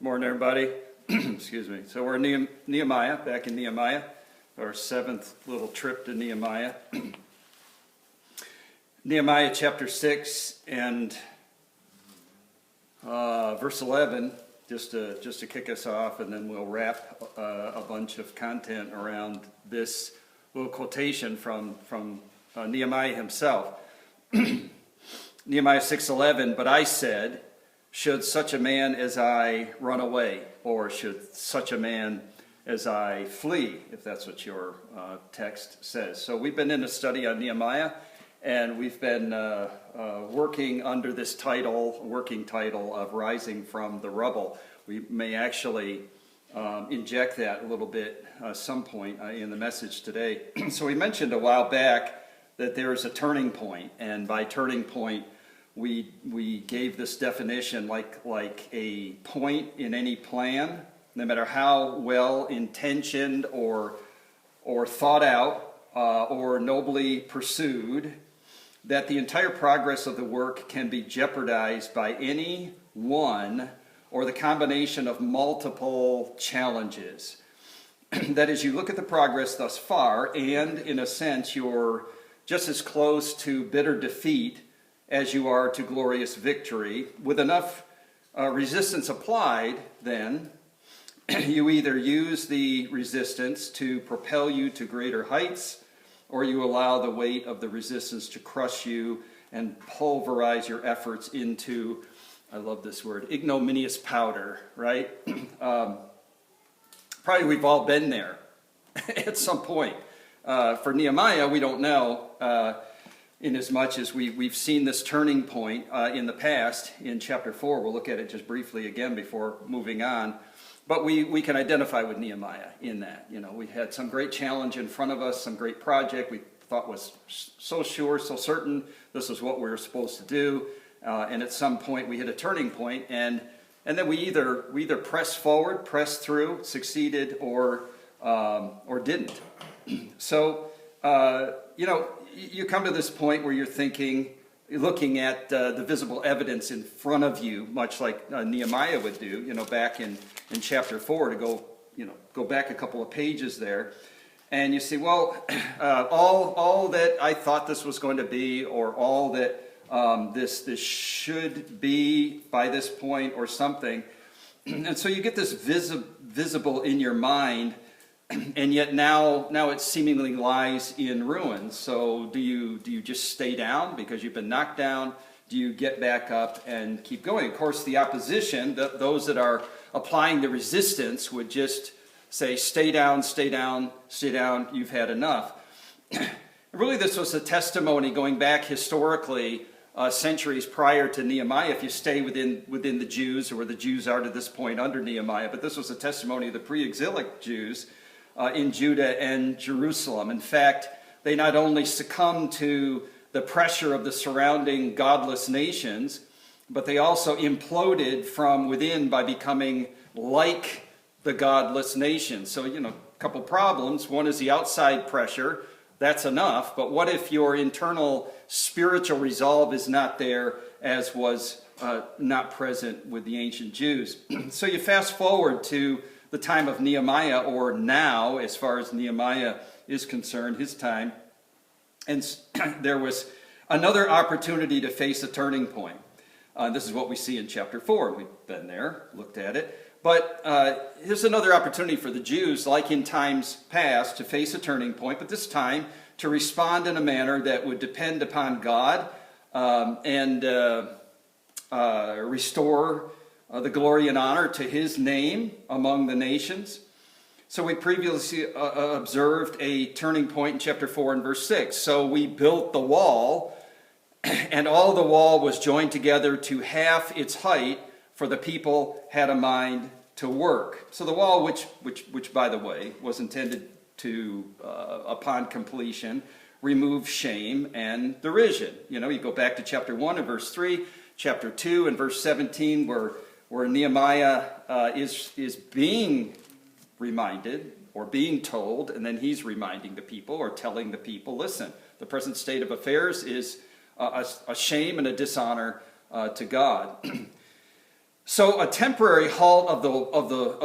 Morning, everybody. Excuse me. So we're in Nehemiah, back in Nehemiah, our seventh little trip to Nehemiah. Nehemiah chapter 6 and verse 11, just to kick us off, and then we'll wrap a bunch of content around this little quotation from Nehemiah himself. Nehemiah 6:11, but I said, should such a man as I run away, or should such a man as I flee, if that's what your text says. So we've been in a study on Nehemiah, and we've been working under this working title of Rising from the Rubble. We may actually inject that a little bit some point in the message today. So we mentioned a while back that there's a turning point, and by turning point, we gave this definition like a point in any plan, no matter how well intentioned or thought out or nobly pursued, that the entire progress of the work can be jeopardized by any one or the combination of multiple challenges. That is, you look at the progress thus far, and in a sense, you're just as close to bitter defeat as you are to glorious victory. With enough resistance applied, then, you either use the resistance to propel you to greater heights, or you allow the weight of the resistance to crush you and pulverize your efforts into, I love this word, ignominious powder, right? Probably we've all been there at some point. For Nehemiah, we don't know, inasmuch as we've seen this turning point in the past in chapter 4. We'll look at it just briefly again before moving on. But we can identify with Nehemiah in that. You know, we had some great challenge in front of us, some great project we thought was so sure, so certain this is what we were supposed to do. And at some point we hit a turning point, and then we either pressed forward, pressed through, succeeded, or didn't. So, you come to this point where you're looking at the visible evidence in front of you, much like Nehemiah would do, back in chapter 4, to go back a couple of pages there. And you see, well, all that I thought this was going to be, or all that this should be by this point, or something. And so you get this visible in your mind, and yet now it seemingly lies in ruins. So do you just stay down because you've been knocked down? Do you get back up and keep going? Of course, the opposition, those that are applying the resistance, would just say, stay down, stay down, stay down, you've had enough. Really, this was a testimony going back historically, centuries prior to Nehemiah, if you stay within the Jews, or where the Jews are to this point under Nehemiah. But this was a testimony of the pre-exilic Jews in Judah and Jerusalem. In fact, they not only succumbed to the pressure of the surrounding godless nations, but they also imploded from within by becoming like the godless nations. So, a couple problems. One is the outside pressure. That's enough. But what if your internal spiritual resolve is not there, as was not present with the ancient Jews? So you fast forward to the time of Nehemiah, or now, as far as Nehemiah is concerned, his time. And there was another opportunity to face a turning point. This is what we see in chapter 4. We've been there, looked at it. But here's another opportunity for the Jews, like in times past, to face a turning point, but this time to respond in a manner that would depend upon God and restore the glory and honor to his name among the nations. So we previously observed a turning point in chapter 4 and verse 6. So we built the wall, and all the wall was joined together to half its height, for the people had a mind to work. So the wall, which by the way, was intended to, upon completion, remove shame and derision. You go back to chapter 1 and verse 3, chapter 2 and verse 17, where Nehemiah is being reminded, or being told, and then he's reminding the people, or telling the people, listen, the present state of affairs is a shame and a dishonor to God. So a temporary halt of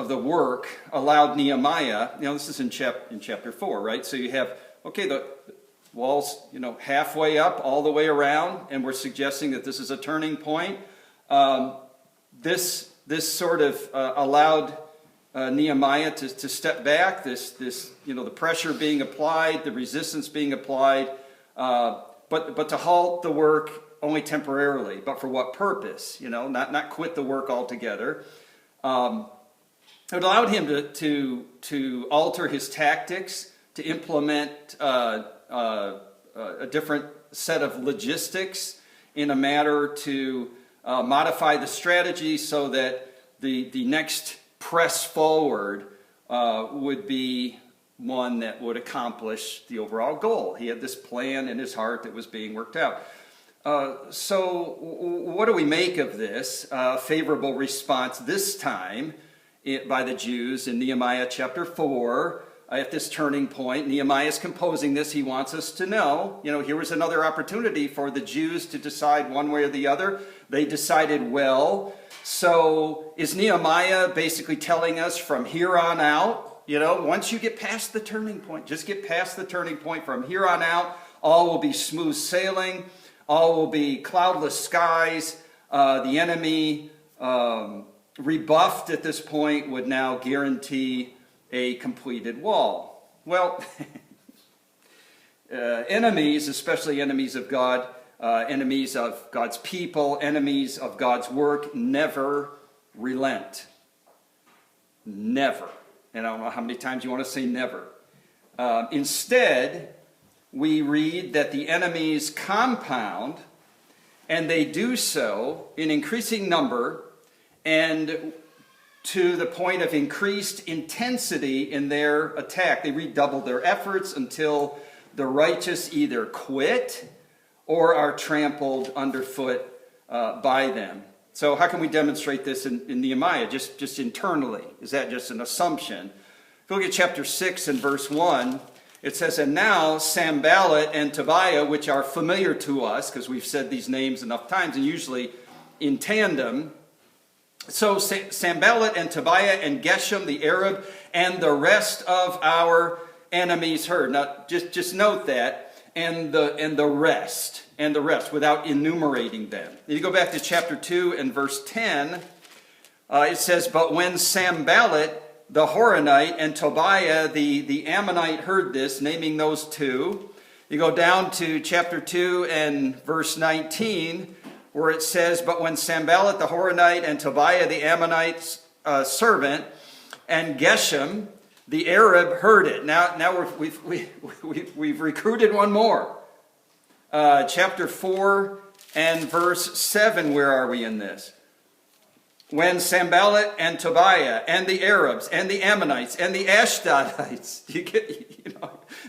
the work allowed Nehemiah. This is in chapter 4, right? So you have, okay, the walls, halfway up, all the way around, and we're suggesting that this is a turning point. This sort of allowed Nehemiah to step back. The pressure being applied, the resistance being applied, but to halt the work only temporarily. But for what purpose? Not quit the work altogether. It allowed him to alter his tactics, to implement a different set of logistics in a manner to modify the strategy so that the next press forward would be one that would accomplish the overall goal. He had this plan in his heart that was being worked out. So what do we make of this favorable response this time by the Jews in Nehemiah chapter 4? At this turning point, Nehemiah is composing this. He wants us to know, here was another opportunity for the Jews to decide one way or the other. They decided well. So is Nehemiah basically telling us from here on out, once you get past the turning point, just get past the turning point, from here on out, all will be smooth sailing. All will be cloudless skies. The enemy, rebuffed at this point, would now guarantee a completed wall. Well, enemies, especially enemies of God, enemies of God's people, enemies of God's work, never relent. Never. And I don't know how many times you want to say never. Instead, we read that the enemies compound, and they do so in increasing number and to the point of increased intensity in their attack. They redouble their efforts until the righteous either quit or are trampled underfoot by them. So how can we demonstrate this in Nehemiah? Just internally. Is that just an assumption? If you look at chapter 6 and verse 1, it says, "And now Sanballat and Tobiah," which are familiar to us because we've said these names enough times and usually in tandem. So Sanballat and Tobiah and Geshem the Arab and the rest of our enemies heard. Now just note that, and the rest without enumerating them. You go back to chapter 2 and verse 10. It says, "But when Sanballat the Horonite and Tobiah the Ammonite heard this," naming those two. You go down to chapter 2 and verse 19, where it says, "But when Sanballat the Horonite and Tobiah the Ammonite's servant and Geshem the Arab heard it." Now we've recruited one more. Chapter 4 and verse 7, where are we in this? "When Sanballat and Tobiah and the Arabs and the Ammonites and the Ashdodites,"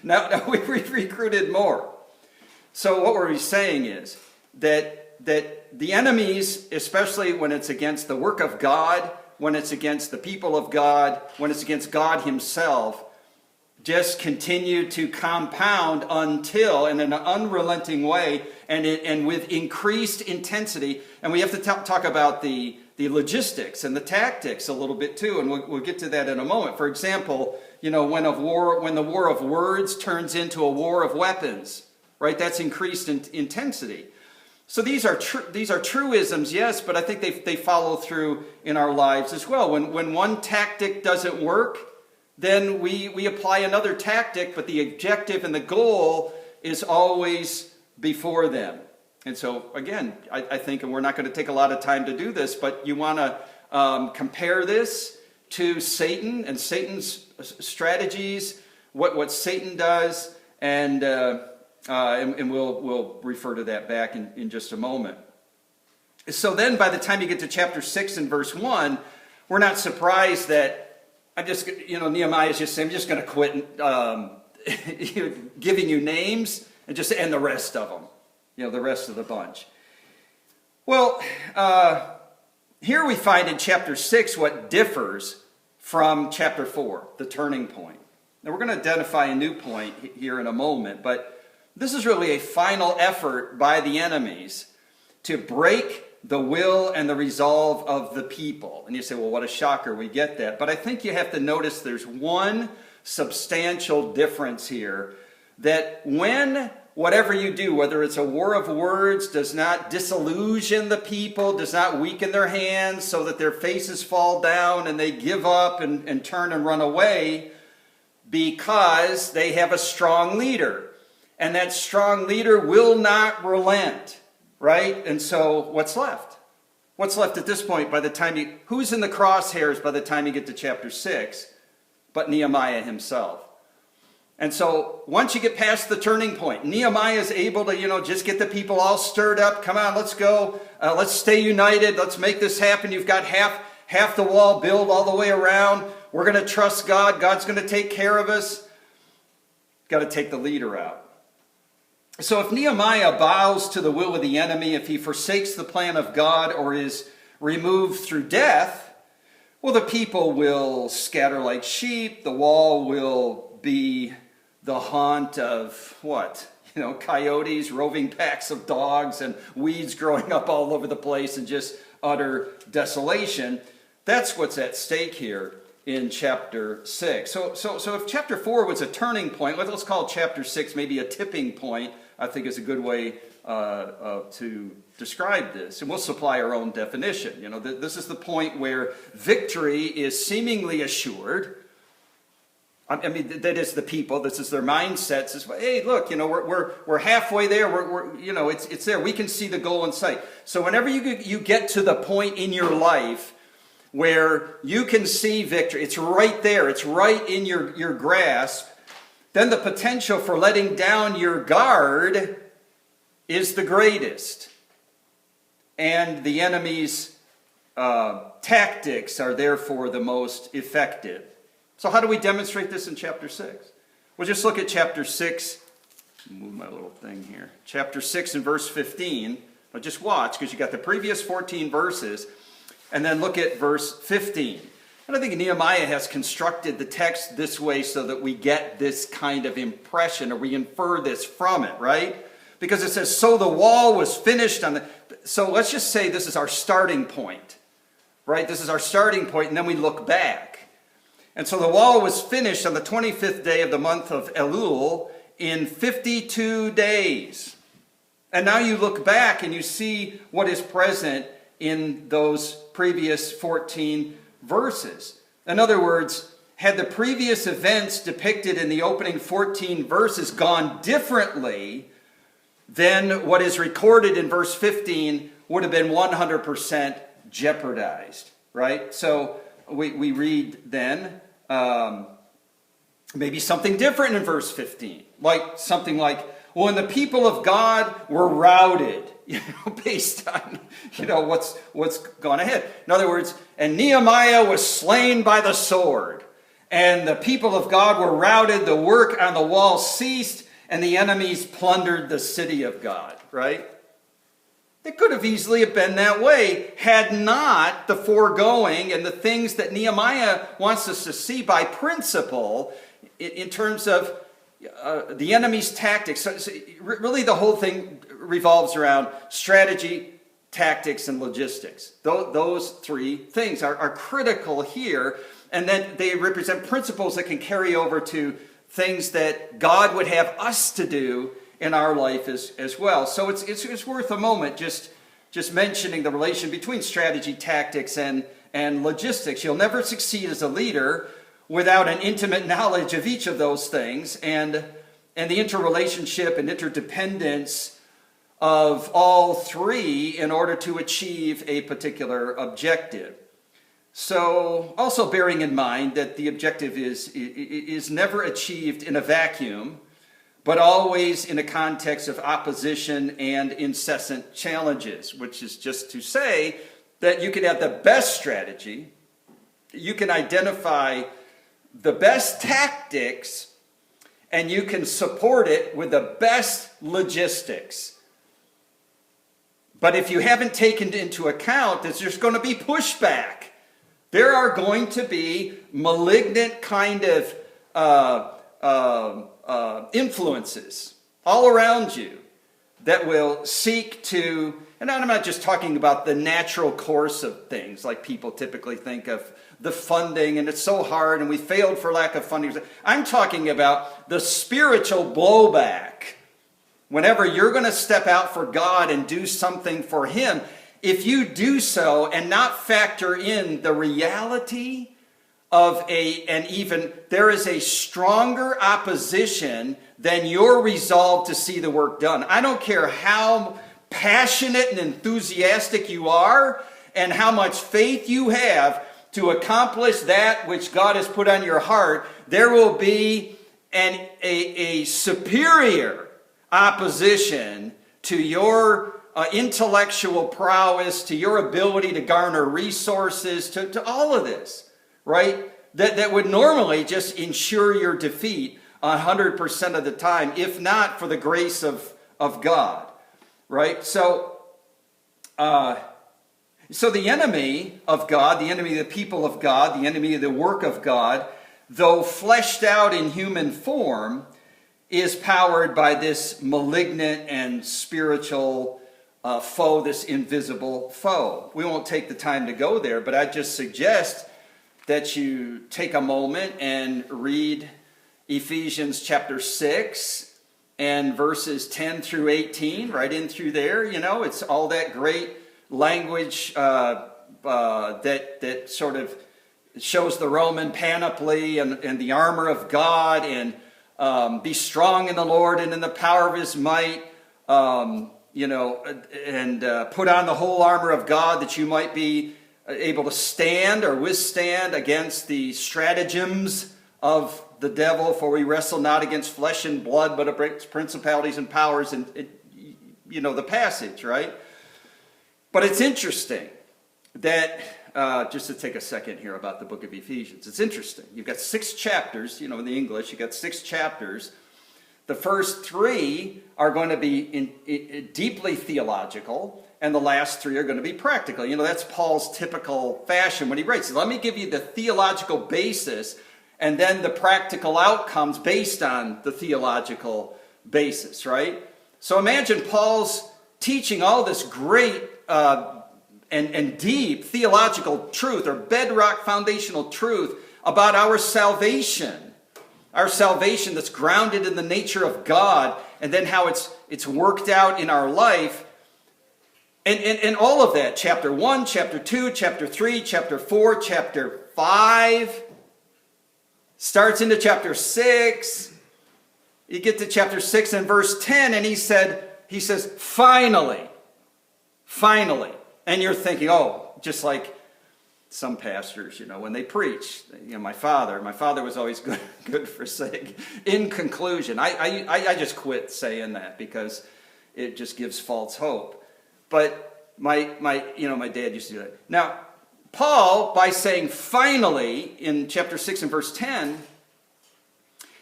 now we've recruited more. So what we're saying is that the enemies, especially when it's against the work of God, when it's against the people of God, when it's against God himself, just continue to compound until, in an unrelenting way, and with increased intensity. And we have to talk about the logistics and the tactics a little bit too, and we'll get to that in a moment. For example, when the war of words turns into a war of weapons, right? That's increased intensity. So these are truisms, yes, but I think they follow through in our lives as well. When one tactic doesn't work, then we apply another tactic, but the objective and the goal is always before them. And so, again, I think, and we're not going to take a lot of time to do this, but you want to compare this to Satan and Satan's strategies, what Satan does, and we'll refer to that back in just a moment. So then, by the time you get to chapter 6 and verse 1, we're not surprised that Nehemiah is just saying, "I'm just going to quit giving you names and the rest of them." The rest of the bunch. Well, here we find in chapter 6 what differs from chapter 4, the turning point. Now we're going to identify a new point here in a moment, but this is really a final effort by the enemies to break the will and the resolve of the people. And you say, well, what a shocker, we get that. But I think you have to notice there's one substantial difference here, that when whatever you do, whether it's a war of words, does not disillusion the people, does not weaken their hands so that their faces fall down and they give up and turn and run away, because they have a strong leader. And that strong leader will not relent, right? And so what's left? What's left at this point by the time who's in the crosshairs by the time you get to chapter 6? But Nehemiah himself. And so once you get past the turning point, Nehemiah is able to, just get the people all stirred up. Come on, let's go. Let's stay united. Let's make this happen. You've got half the wall built all the way around. We're going to trust God. God's going to take care of us. Got to take the leader out. So if Nehemiah bows to the will of the enemy, if he forsakes the plan of God or is removed through death, well, the people will scatter like sheep. The wall will be the haunt of what? Coyotes, roving packs of dogs, and weeds growing up all over the place, and just utter desolation. That's what's at stake here in chapter 6. So if chapter 4 was a turning point, let's call chapter 6 maybe a tipping point, I think is a good way to describe this. And we'll supply our own definition. This is the point where victory is seemingly assured. I mean, that is the people. This is their mindsets. It's, hey, look, we're halfway there. We're it's there. We can see the goal in sight. So whenever you get to the point in your life where you can see victory, it's right there. It's right in your grasp. Then the potential for letting down your guard is the greatest. And the enemy's tactics are therefore the most effective. So how do we demonstrate this in chapter 6? We'll just look at chapter 6. Move my little thing here. Chapter 6 and verse 15. Now just watch, because you got the previous 14 verses. And then look at verse 15. And I think Nehemiah has constructed the text this way so that we get this kind of impression, or we infer this from it, right? Because it says, so the wall was finished on the... So let's just say this is our starting point, right? This is our starting point, and then we look back. And so the wall was finished on the 25th day of the month of Elul in 52 days. And now you look back and you see what is present in those previous 14 verses. In other words, had the previous events depicted in the opening 14 verses gone differently, then what is recorded in verse 15 would have been 100% jeopardized, right? So we read then maybe something different in verse 15, like something like, well, when the people of God were routed, based on what's gone ahead. In other words, and Nehemiah was slain by the sword, and the people of God were routed, the work on the wall ceased, and the enemies plundered the city of God, right? It could have easily have been that way had not the foregoing and the things that Nehemiah wants us to see by principle in terms of the enemy's tactics. So really the whole thing revolves around strategy, tactics, and logistics. Those three things are critical here, and then they represent principles that can carry over to things that God would have us to do in our life as well. So it's worth a moment just mentioning the relation between strategy, tactics, and logistics. You'll never succeed as a leader without an intimate knowledge of each of those things and the interrelationship and interdependence of all three in order to achieve a particular objective. So also bearing in mind that the objective is never achieved in a vacuum, but always in a context of opposition and incessant challenges, which is just to say that you can have the best strategy, you can identify the best tactics, and you can support it with the best logistics. But if you haven't taken into account that there's going to be pushback, there are going to be malignant kind of influences all around you that will seek to and I'm not just talking about the natural course of things, like people typically think of the funding, and it's so hard, and we failed for lack of funding. I'm talking about the spiritual blowback. Whenever you're going to step out for God and do something for Him, if you do so and not factor in the reality of there is a stronger opposition than your resolve to see the work done. I don't care how passionate and enthusiastic you are and how much faith you have to accomplish that which God has put on your heart, there will be a superior opposition to your intellectual prowess, to your ability to garner resources, to all of this, right? That would normally just ensure your defeat 100% of the time, if not for the grace of God, right? So the enemy of God, the enemy of the people of God, the enemy of the work of God, though fleshed out in human form, is powered by this malignant and spiritual foe, this invisible foe. We won't take the time to go there, but I just suggest that you take a moment and read Ephesians chapter 6 and verses 10 through 18, right in through there. You know, it's all that great language that sort of shows the Roman panoply and the armor of God, and be strong in the Lord and in the power of His might, and put on the whole armor of God that you might be able to stand or withstand against the stratagems of the devil, for we wrestle not against flesh and blood, but against principalities and powers, and the passage, right? But it's interesting that, just to take a second here about the book of Ephesians, it's interesting. You've got 6 chapters, in the English, you've got 6 chapters. The first 3 are going to be deeply theological, and the last 3 are going to be practical. That's Paul's typical fashion when he writes. Let me give you the theological basis, and then the practical outcomes based on the theological basis, right? So imagine Paul's teaching all this great and deep theological truth, or bedrock foundational truth about our salvation that's grounded in the nature of God, and then how it's worked out in our life. And all of that, chapter 1, chapter 2, chapter 3, chapter 4, chapter 5, starts into chapter 6. You get to chapter 6 and verse 10, and he says, finally. And you're thinking, just like some pastors, when they preach, my father was always good for saying, in conclusion. I just quit saying that because it just gives false hope. But my dad used to do that. Now, Paul, by saying finally in chapter 6 and verse 10,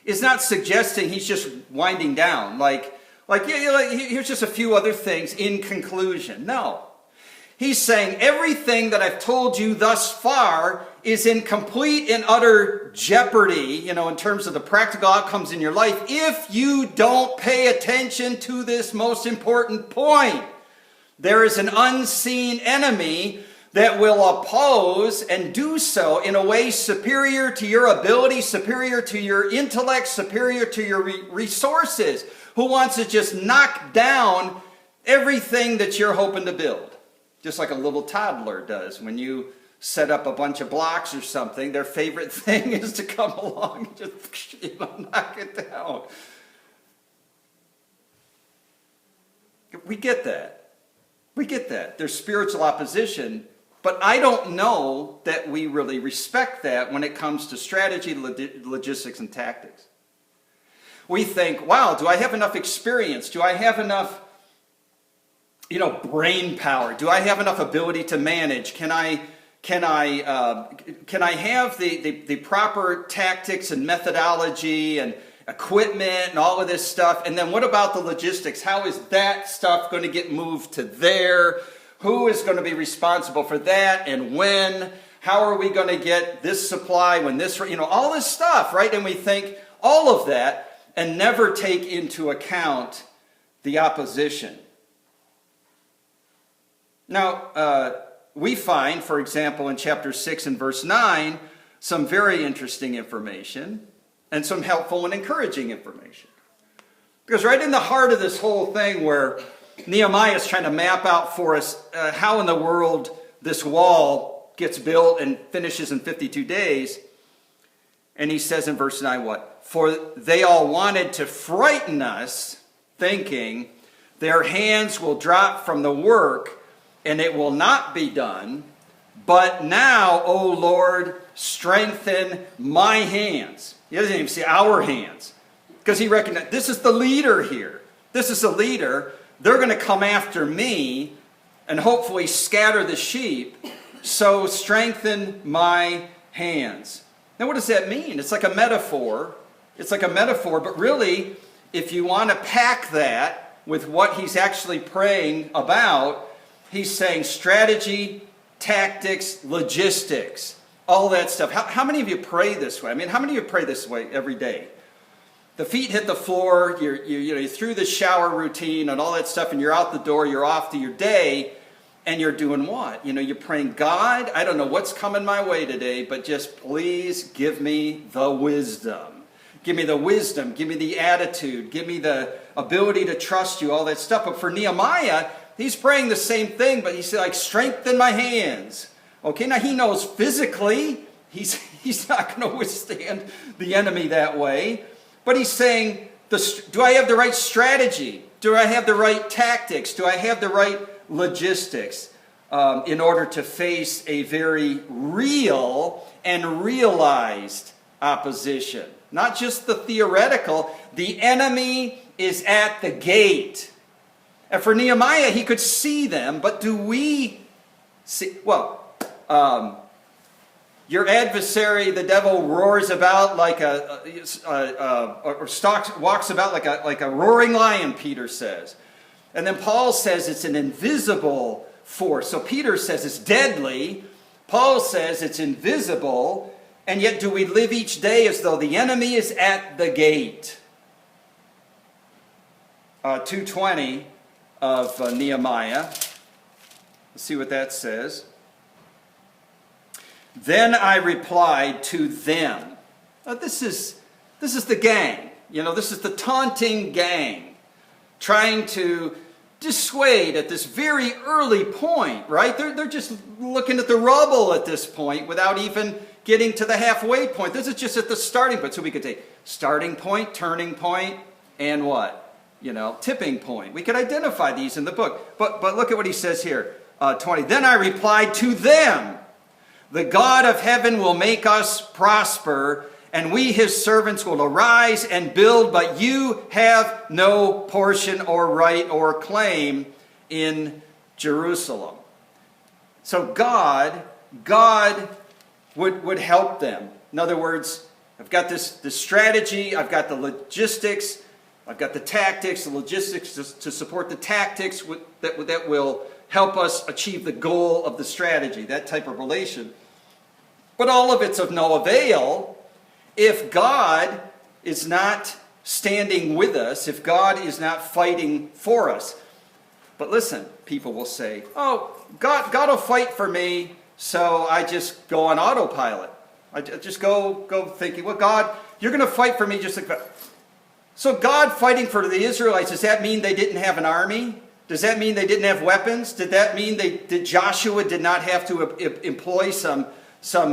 is not suggesting he's just winding down. Here's just a few other things in conclusion. No. He's saying everything that I've told you thus far is in complete and utter jeopardy, in terms of the practical outcomes in your life, if you don't pay attention to this most important point. There is an unseen enemy that will oppose and do so in a way superior to your ability, superior to your intellect, superior to your resources, who wants to just knock down everything that you're hoping to build. Just like a little toddler does when you set up a bunch of blocks or something. Their favorite thing is to come along and just knock it down. We get that. There's spiritual opposition, but I don't know that we really respect that when it comes to strategy, logistics, and tactics. We think, wow, do I have enough experience? Do I have enough brain power? Do I have enough ability to manage? Can I have the proper tactics and methodology and equipment and all of this stuff? And then what about the logistics? How is that stuff going to get moved to there? Who is going to be responsible for that and when? How are we going to get this supply when this, all this stuff, right? And we think all of that and never take into account the opposition. Now, we find, for example, in chapter 6 and verse 9, some very interesting information and some helpful and encouraging information. Because right in the heart of this whole thing where Nehemiah is trying to map out for us how in the world this wall gets built and finishes in 52 days, and he says in verse 9 what? For they all wanted to frighten us, thinking their hands will drop from the work and it will not be done. But now, O Lord, strengthen my hands. He doesn't even say our hands. Because he recognized, this is the leader here. This is the leader. They're going to come after me and hopefully scatter the sheep. So strengthen my hands. Now what does that mean? It's like a metaphor. It's like a metaphor, but really, if you want to pack that with what he's actually praying about, he's saying strategy, tactics, logistics, all that stuff. How many of you pray this way? I mean, how many of you pray this way every day? The feet hit the floor, you're through the shower routine and all that stuff, and you're out the door, you're off to your day, and you're doing what? You're praying, God, I don't know what's coming my way today, but just please give me the wisdom. Give me the wisdom, give me the attitude, give me the ability to trust you, all that stuff. But for Nehemiah, he's praying the same thing, but he's like, strengthen my hands. Okay, now he knows physically he's not going to withstand the enemy that way. But he's saying, do I have the right strategy? Do I have the right tactics? Do I have the right logistics in order to face a very real and realized opposition? Not just the theoretical. The enemy is at the gate. And for Nehemiah, he could see them, but do we see? Well, your adversary, the devil, roars about like walks about like a roaring lion, Peter says. And then Paul says it's an invisible force. So Peter says it's deadly. Paul says it's invisible. And yet do we live each day as though the enemy is at the gate? 2:20 of Nehemiah. Let's see what that says. Then I replied to them. This is the gang. This is the taunting gang. Trying to dissuade at this very early point, right? They're just looking at the rubble at this point without even getting to the halfway point. This is just at the starting point. So we could say starting point, turning point, and what? Tipping point. We could identify these in the book. But look at what he says here. 20. Then I replied to them, the God of heaven will make us prosper, and we his servants will arise and build, but you have no portion or right or claim in Jerusalem. So God would help them. In other words, I've got this strategy, I've got the logistics, I've got the tactics, the logistics to support the tactics that will help us achieve the goal of the strategy, that type of relation. But all of it's of no avail if God is not standing with us, if God is not fighting for us. But listen, people will say, oh, God will fight for me, so I just go on autopilot. I just go thinking, well, God, you're going to fight for me just like that. So God fighting for the Israelites, does that mean they didn't have an army? Does that mean they didn't have weapons? Did that mean Joshua did not have to employ some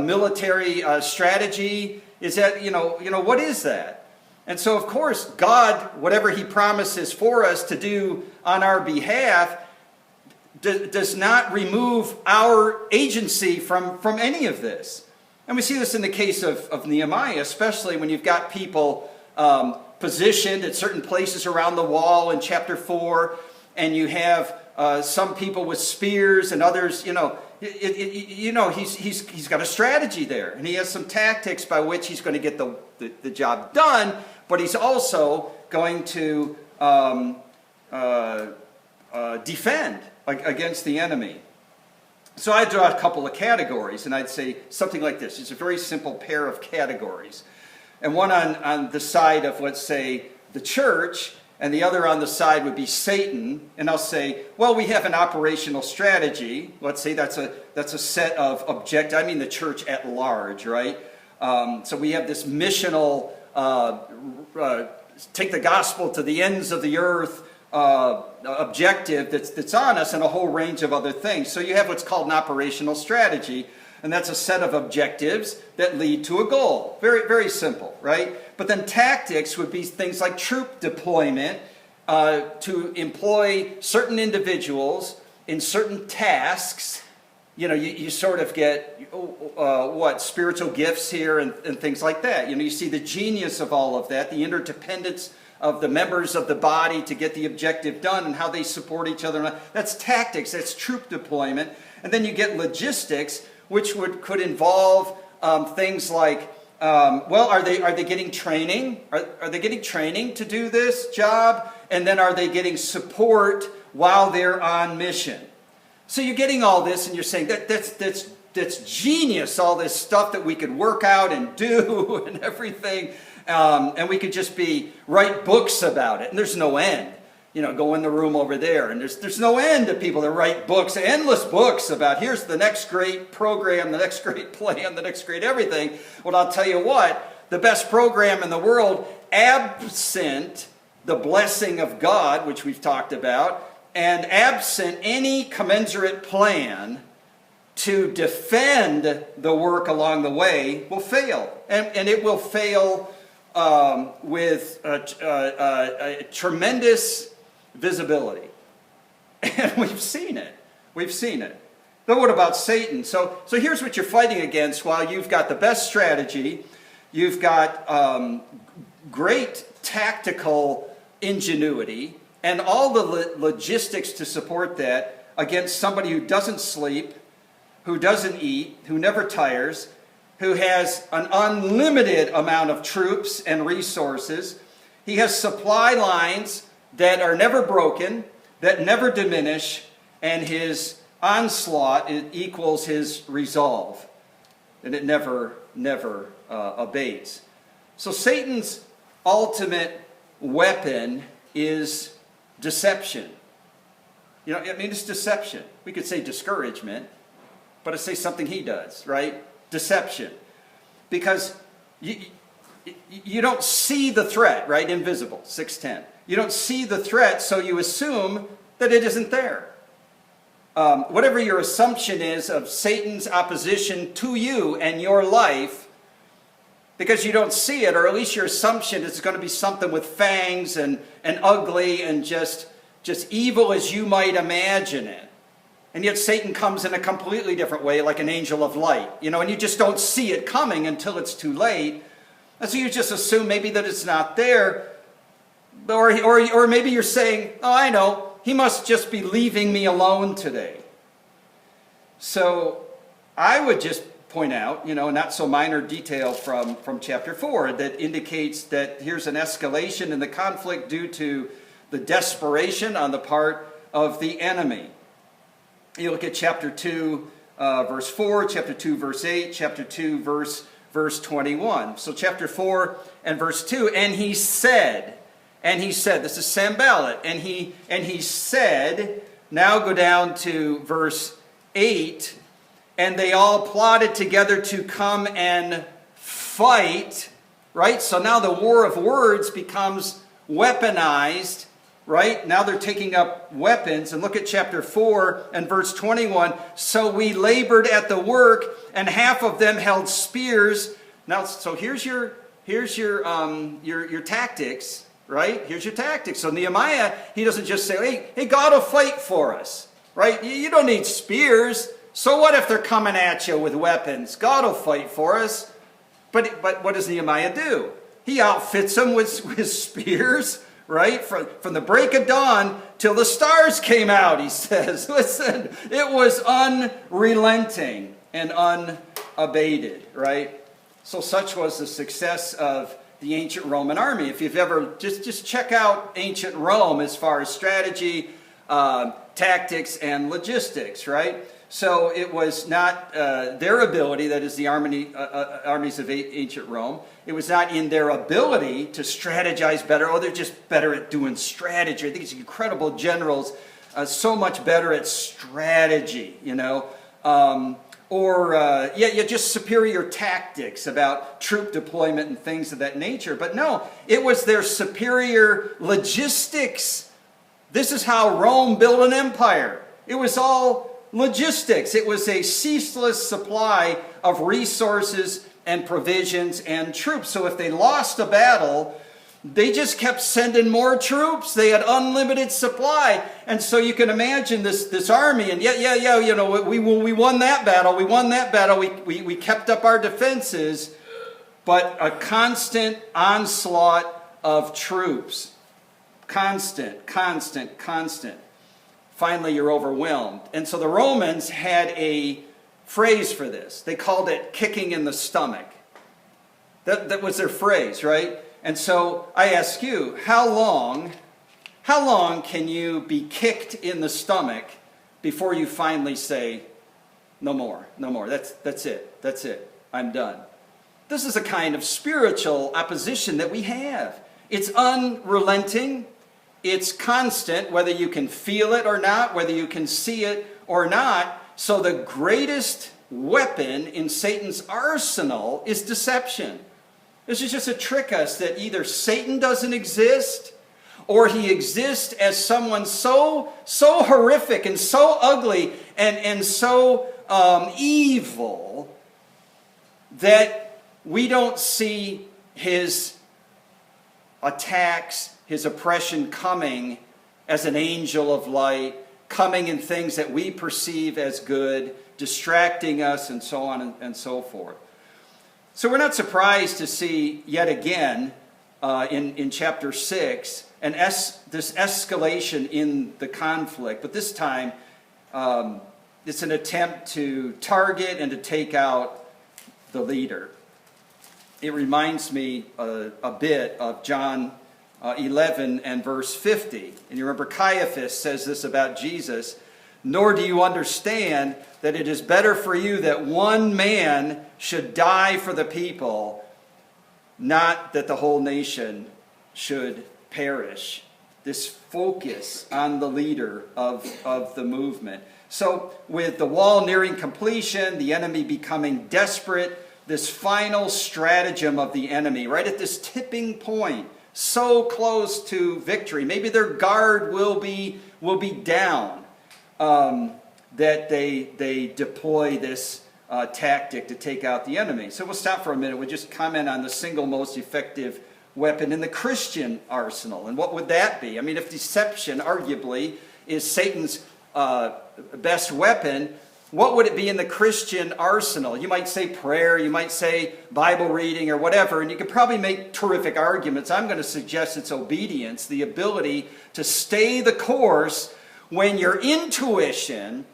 military strategy? Is that, what is that? And so, of course, God, whatever he promises for us to do on our behalf, does not remove our agency from any of this. And we see this in the case of Nehemiah, especially when you've got people positioned at certain places around the wall in chapter 4, and you have some people with spears and others, he's got a strategy there, and he has some tactics by which he's going to get the job done, but he's also going to defend against the enemy. So I draw a couple of categories, and I'd say something like this. It's a very simple pair of categories. And one on the side of, let's say, the church, and the other on the side would be Satan, and I'll say, well, we have an operational strategy. Let's say that's a set of objectives. I mean the church at large, right? So we have this missional, take the gospel to the ends of the earth objective that's on us, and a whole range of other things. So you have what's called an operational strategy, and that's a set of objectives that lead to a goal. Very, very simple, right? But then tactics would be things like troop deployment to employ certain individuals in certain tasks. You know, you sort of get, spiritual gifts here and things like that. You know, you see the genius of all of that, the interdependence of the members of the body to get the objective done and how they support each other. That's tactics, that's troop deployment. And then you get logistics, which could involve things like, are they getting training? Are they getting training to do this job? And then are they getting support while they're on mission? So you're getting all this, and you're saying that's genius, all this stuff that we could work out and do and everything. And we could just write books about it, and there's no end. You know, go in the room over there, and there's no end of people that write books, endless books about here's the next great program, the next great plan, the next great everything. Well, I'll tell you what, the best program in the world, absent the blessing of God, which we've talked about, and absent any commensurate plan to defend the work along the way, will fail. And it will fail with a tremendous visibility. And we've seen it. We've seen it. But what about Satan? So here's what you're fighting against. While you've got the best strategy, you've got great tactical ingenuity, and all the logistics to support that, against somebody who doesn't sleep, who doesn't eat, who never tires, who has an unlimited amount of troops and resources. He has supply lines that are never broken, that never diminish, and his onslaught equals his resolve, and it never abates. So Satan's ultimate weapon is deception. You know, I mean, it's deception. We could say discouragement, but I say something he does, right? Deception. Because you don't see the threat, right? Invisible, 6:10. You don't see the threat, so you assume that it isn't there. Whatever your assumption is of Satan's opposition to you and your life, because you don't see it, or at least your assumption is going to be something with fangs and ugly and just evil as you might imagine it. And yet Satan comes in a completely different way, like an angel of light, you know, and you just don't see it coming until it's too late. And so you just assume maybe that it's not there. Or maybe you're saying, oh, I know, he must just be leaving me alone today. So I would just point out, you know, a not so minor detail from chapter 4 that indicates that here's an escalation in the conflict due to the desperation on the part of the enemy. You look at chapter 2, verse 4, chapter 2, verse 8, chapter 2, verse 21. So chapter 4 and verse 2, and he said, this is Sanballat, and he said, now go down to verse 8, and they all plotted together to come and fight, right? So now the war of words becomes weaponized, right? Now they're taking up weapons. And look at chapter 4 and verse 21. So we labored at the work, and half of them held spears. Now, so here's your tactics, right? Here's your tactics. So Nehemiah, he doesn't just say, hey, God will fight for us, right? You don't need spears. So what if they're coming at you with weapons? God will fight for us. But what does Nehemiah do? He outfits them with spears, right? From the break of dawn till the stars came out, he says. Listen, it was unrelenting and unabated, right? So such was the success of the ancient Roman army. If you've ever, just check out ancient Rome as far as strategy, tactics, and logistics, right? So it was not their ability, that is the armies of ancient Rome, it was not in their ability to strategize better. Oh, they're just better at doing strategy. I think it's incredible generals, so much better at strategy, just superior tactics about troop deployment and things of that nature. But no, it was their superior logistics. This is how Rome built an empire. It was all logistics. It was a ceaseless supply of resources and provisions and troops. So if they lost a battle, they just kept sending more troops. They had unlimited supply. And so you can imagine this army, and we won that battle. We won that battle. We kept up our defenses, but a constant onslaught of troops. Constant. Finally, you're overwhelmed. And so the Romans had a phrase for this. They called it kicking in the stomach. That was their phrase, right? And so I ask you, how long can you be kicked in the stomach before you finally say, no more, that's it, I'm done? This is a kind of spiritual opposition that we have. It's unrelenting. It's constant, whether you can feel it or not, whether you can see it or not. So the greatest weapon in Satan's arsenal is deception. This is just to trick us that either Satan doesn't exist, or he exists as someone so horrific and so ugly and so evil that we don't see his attacks, his oppression coming as an angel of light, coming in things that we perceive as good, distracting us, and so on and so forth. So we're not surprised to see yet again in chapter 6 this escalation in the conflict, but this time it's an attempt to target and to take out the leader. It reminds me a bit of John 11 and verse 50. And you remember Caiaphas says this about Jesus, "Nor do you understand that it is better for you that one man should die for the people, not that the whole nation should perish." This focus on the leader of the movement. So with the wall nearing completion, the enemy becoming desperate, this final stratagem of the enemy, right at this tipping point, so close to victory. Maybe their guard will be down, that they deploy this tactic to take out the enemy. So we'll stop for a minute. We'll just comment on the single most effective weapon in the Christian arsenal. And what would that be? I mean, if deception, arguably, is Satan's best weapon, what would it be in the Christian arsenal? You might say prayer, you might say Bible reading or whatever, and you could probably make terrific arguments. I'm going to suggest it's obedience, the ability to stay the course when your intuition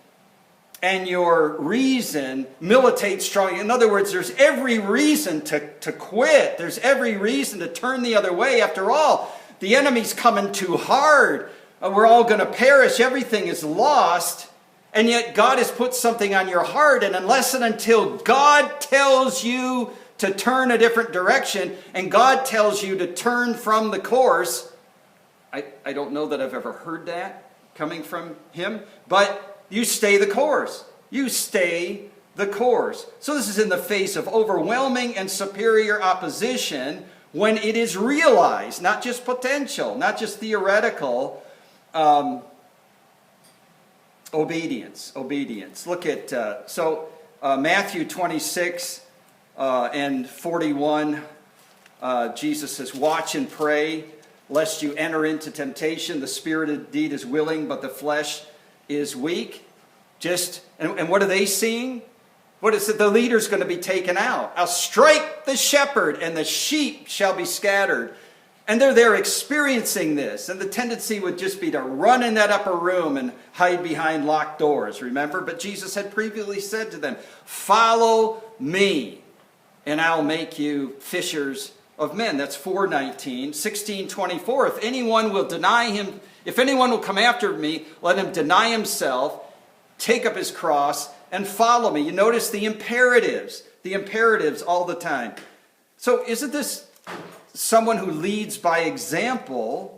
and your reason militate strongly. In other words, there's every reason to quit. There's every reason to turn the other way. After all, the enemy's coming too hard. We're all going to perish. Everything is lost. And yet God has put something on your heart, and unless and until God tells you to turn a different direction, and God tells you to turn from the course, I don't know that I've ever heard that coming from him, but you stay the course. You stay the course. So this is in the face of overwhelming and superior opposition when it is realized, not just potential, not just theoretical, obedience. Look at, Matthew 26 and 41, Jesus says, "Watch and pray, lest you enter into temptation. The spirit indeed is willing, but the flesh is weak." And what are they seeing? What is it? The leader's going to be taken out. "I'll strike the shepherd, and the sheep shall be scattered." And they're there experiencing this. And the tendency would just be to run in that upper room and hide behind locked doors, remember? But Jesus had previously said to them, "Follow me, and I'll make you fishers of men." That's 4:19. 16:24. If anyone will come after me, let him deny himself, take up his cross, and follow me. You notice the imperatives all the time. So isn't this someone who leads by example?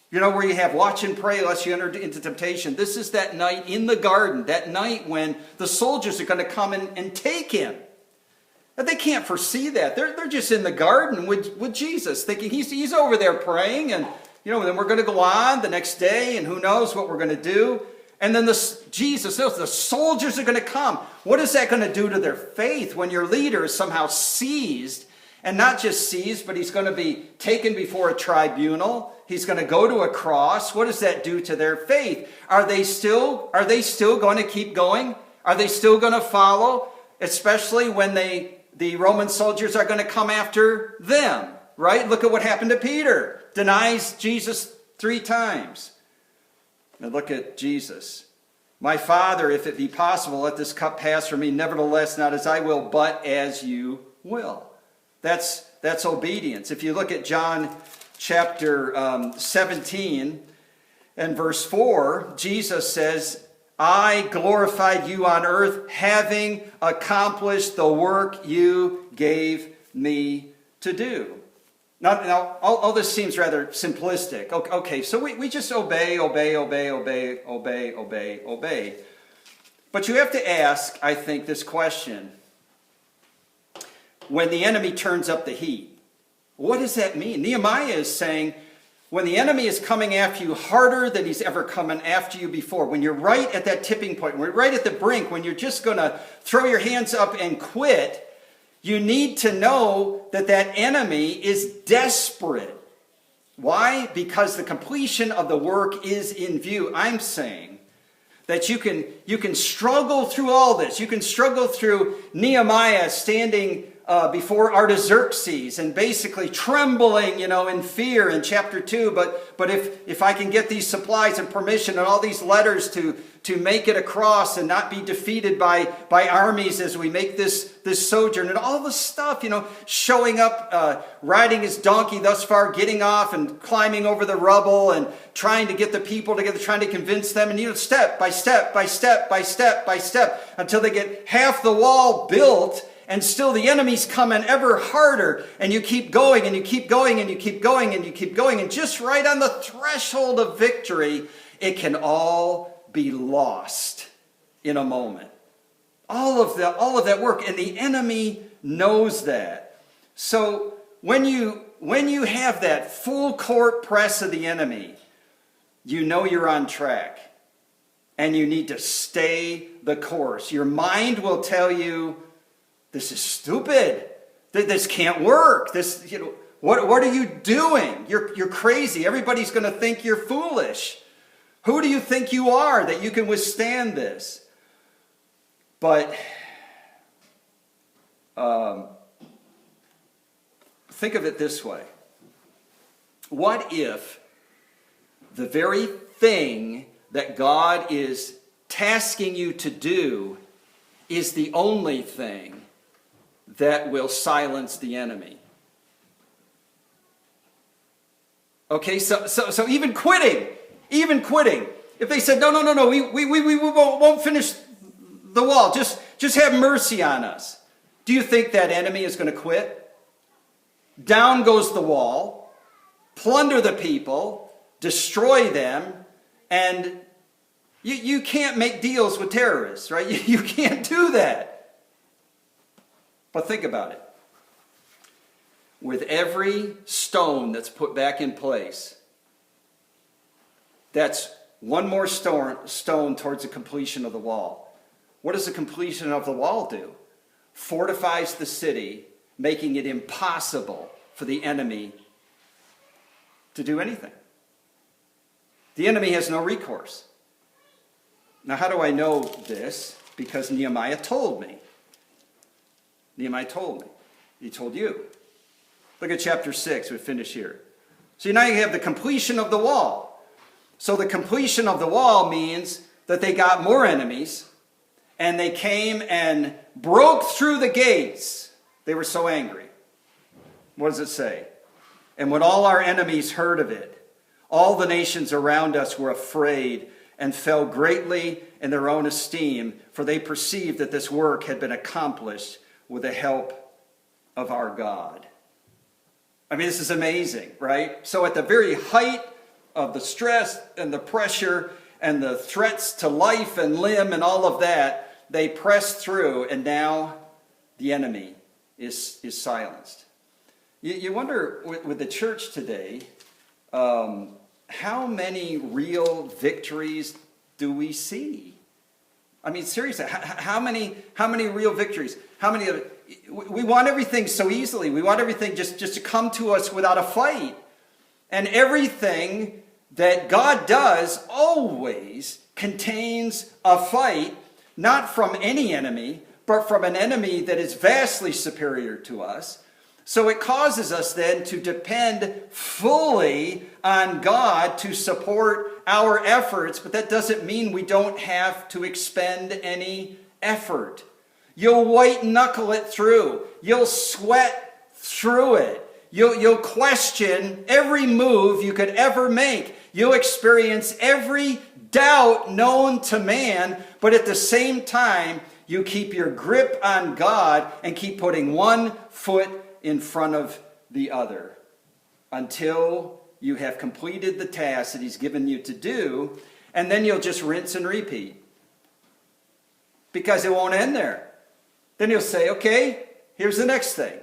You know, where you have watch and pray lest you enter into temptation. This is that night in the garden, that night when the soldiers are going to come and take him. But they can't foresee that. They're just in the garden with Jesus, thinking he's over there praying, and then we're going to go on the next day, and who knows what we're going to do. And then the soldiers are going to come. What is that going to do to their faith when your leader is somehow seized? And not just seized, but he's going to be taken before a tribunal. He's going to go to a cross. What does that do to their faith? Are they still going to keep going? Are they still going to follow? Especially when the Roman soldiers are going to come after them, right? Look at what happened to Peter. Denies Jesus 3 times. And look at Jesus. My Father, if it be possible, let this cup pass from me. Nevertheless, not as I will, but as you will. That's obedience. If you look at John chapter 17 and verse 4, Jesus says, I glorified you on earth, having accomplished the work you gave me to do. Now all this seems rather simplistic. Okay, so we just obey. But you have to ask, I think, this question. When the enemy turns up the heat, what does that mean? Nehemiah is saying, when the enemy is coming after you harder than he's ever coming after you before, when you're right at that tipping point, when you're right at the brink, when you're just going to throw your hands up and quit, you need to know that enemy is desperate. Why? Because the completion of the work is in view. I'm saying that you can struggle through all this. You can struggle through Nehemiah standing before Artaxerxes and basically trembling, in fear in chapter 2. But if I can get these supplies and permission and all these letters to make it across and not be defeated by armies as we make this sojourn and all the stuff, showing up, riding his donkey thus far, getting off and climbing over the rubble and trying to get the people together, trying to convince them, and step by step by step by step by step until they get half the wall built. And still the enemy's coming ever harder, and you keep going, and you keep going, and you keep going, and you keep going, and just right on the threshold of victory, it can all be lost in a moment. All of that work, and the enemy knows that. So when you have that full court press of the enemy, you know you're on track, and you need to stay the course. Your mind will tell you, this is stupid. This can't work. What are you doing? You're crazy. Everybody's going to think you're foolish. Who do you think you are that you can withstand this? But think of it this way. What if the very thing that God is tasking you to do is the only thing that will silence the enemy? Okay, so even quitting, if they said, no, we won't finish the wall, just have mercy on us, do you think that enemy is going to quit? Down goes the wall, plunder the people, destroy them, and you can't make deals with terrorists, right? You can't do that. But think about it. With every stone that's put back in place, that's one more stone towards the completion of the wall. What does the completion of the wall do? Fortifies the city, making it impossible for the enemy to do anything. The enemy has no recourse. Now, how do I know this? Because Nehemiah told me. Nehemiah told me. He told you. Look at chapter 6. We finish here. So now you have the completion of the wall. So the completion of the wall means that they got more enemies, and they came and broke through the gates. They were so angry. What does it say? And when all our enemies heard of it, all the nations around us were afraid, and fell greatly in their own esteem, for they perceived that this work had been accomplished with the help of our God. I mean, this is amazing, right? So at the very height of the stress and the pressure and the threats to life and limb and all of that, they pressed through, and now the enemy is silenced. You wonder, with the church today, how many real victories do we see? I mean, seriously, how many real victories? How many of it? We want everything so easily. We want everything just to come to us without a fight. And everything that God does always contains a fight, not from any enemy, but from an enemy that is vastly superior to us. So it causes us then to depend fully on God to support our efforts, but that doesn't mean we don't have to expend any effort. You'll white knuckle it through. You'll sweat through it. You'll question every move you could ever make. You'll experience every doubt known to man, but at the same time, you keep your grip on God and keep putting one foot in front of the other until you have completed the task that he's given you to do, and then you'll just rinse and repeat. Because it won't end there. Then you'll say, okay, here's the next thing.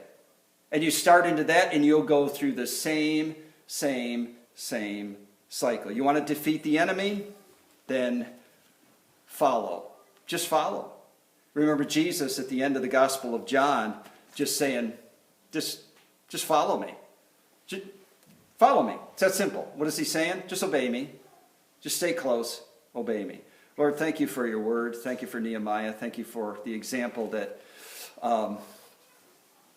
And you start into that, and you'll go through the same cycle. You want to defeat the enemy? Then follow. Just follow. Remember Jesus at the end of the Gospel of John just saying, just follow me. Just follow me. It's that simple. What is he saying? Just obey me. Just stay close. Obey me. Lord, thank you for your word. Thank you for Nehemiah. Thank you for the example that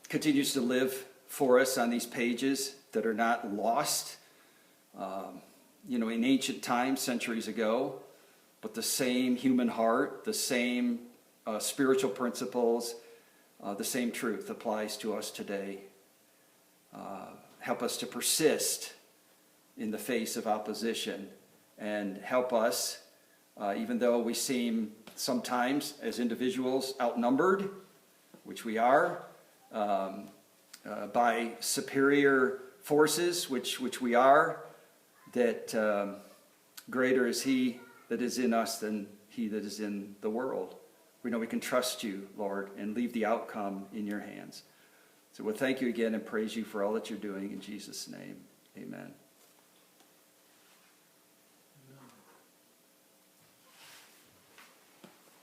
continues to live for us on these pages that are not lost, in ancient times, centuries ago, but the same human heart, the same spiritual principles, the same truth applies to us today. Help us to persist in the face of opposition, and help us, even though we seem sometimes as individuals outnumbered, which we are, by superior forces, which we are, that greater is he that is in us than he that is in the world. We know we can trust you, Lord, and leave the outcome in your hands. So we'll thank you again and praise you for all that you're doing in Jesus' name. Amen.